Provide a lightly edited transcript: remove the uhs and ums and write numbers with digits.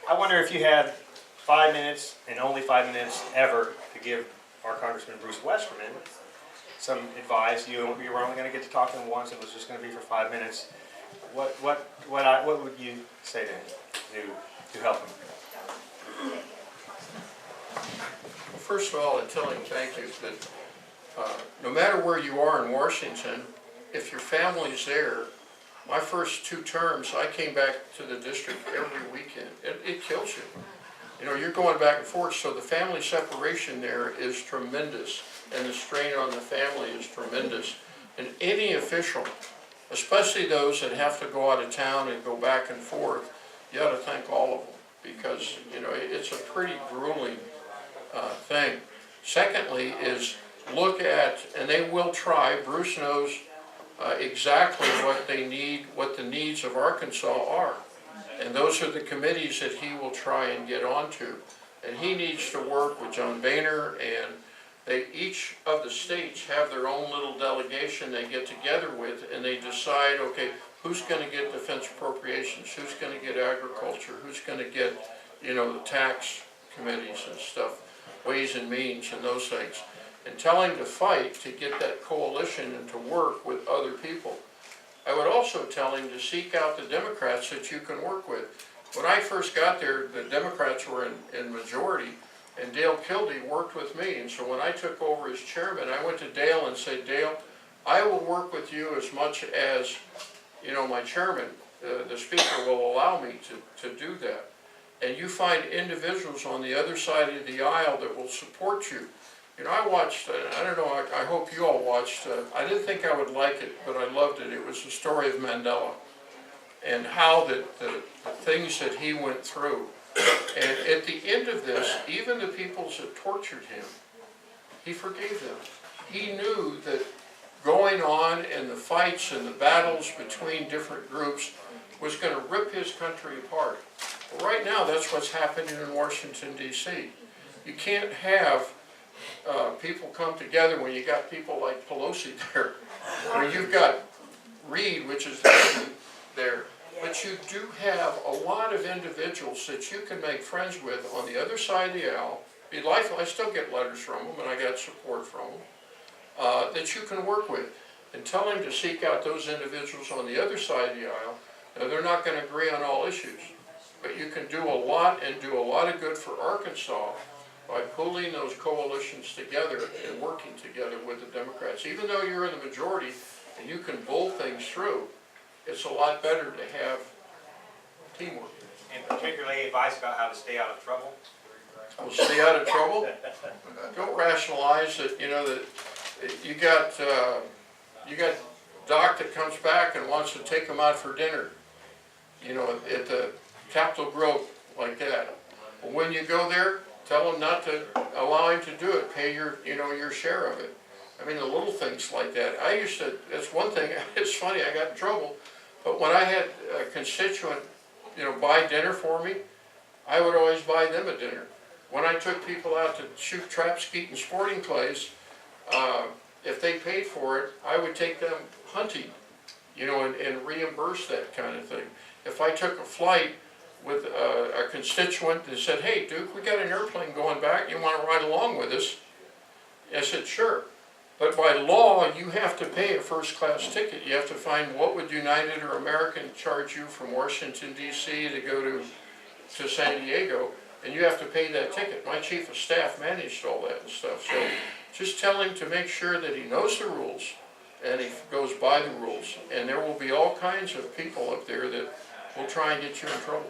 I wonder if you had 5 minutes, and only 5 minutes ever, to give our Congressman Bruce Westerman some advice. You were only going to get to talk to him once. It was just going to be for 5 minutes. What would you say to him to help him? First of all, I tell him thank you, that no matter where you are in Washington, if your family's there, my first 2 terms, I came back to the district every weekend. It kills you. You know, you're going back and forth, so the family separation there is tremendous, and the strain on the family is tremendous. And any official, especially those that have to go out of town and go back and forth, you ought to thank all of them, because, you know, it's a pretty grueling thing. Secondly is look at, and they will try, Bruce knows exactly what they need, what the needs of Arkansas are. And those are the committees that he will try and get onto. And he needs to work with John Boehner, and each of the states have their own little delegation they get together with, and they decide, okay, who's going to get defense appropriations, who's going to get agriculture, who's going to get, you know, the tax committees and stuff, ways and means and those things. And tell him to fight to get that coalition and to work with other people. I would also tell him to seek out the Democrats that you can work with. When I first got there, the Democrats were in majority, and Dale Kildee worked with me. And so when I took over as chairman, I went to Dale and said, Dale, I will work with you as much as, you know, my chairman, the speaker, will allow me to do that. And you find individuals on the other side of the aisle that will support you. You know, I watched, I don't know, I hope you all watched, I didn't think I would like it, but I loved it. It was the story of Mandela, and how the things that he went through. And at the end of this, even the peoples that tortured him, he forgave them. He knew that going on and the fights and the battles between different groups was going to rip his country apart. Well, right now, that's what's happening in Washington, D.C. You can't have people come together when you got people like Pelosi there, or you've got Reed, which is there, but you do have a lot of individuals that you can make friends with on the other side of the aisle. Be life, I still get letters from them, and I got support from them, that you can work with. And tell him to seek out those individuals on the other side of the aisle. Now, they're not going to agree on all issues, but you can do a lot and do a lot of good for Arkansas by pulling those coalitions together and working together with the Democrats. Even though you're in the majority and you can bull things through, it's a lot better to have teamwork. And particularly advice about how to stay out of trouble? Well, stay out of trouble. Don't rationalize that, you know, that you got Doc that comes back and wants to take them out for dinner, you know, at the Capitol Grove like that. Well, when you go there, tell him not to allow him to do it. Pay your, you know, your share of it. I mean, the little things like that. I used to, that's one thing, it's funny, I got in trouble, but when I had a constituent, you know, buy dinner for me, I would always buy them a dinner. When I took people out to shoot, trap, skeet, and sporting clays, if they paid for it, I would take them hunting, you know, and reimburse that kind of thing. If I took a flight with a constituent that said, hey, Duke, we got an airplane going back, you want to ride along with us? I said, sure. But by law, you have to pay a first-class ticket. You have to find what would United or American charge you from Washington, D.C. to go to San Diego, and you have to pay that ticket. My chief of staff managed all that and stuff. So just tell him to make sure that he knows the rules and he goes by the rules. And there will be all kinds of people up there that will try and get you in trouble.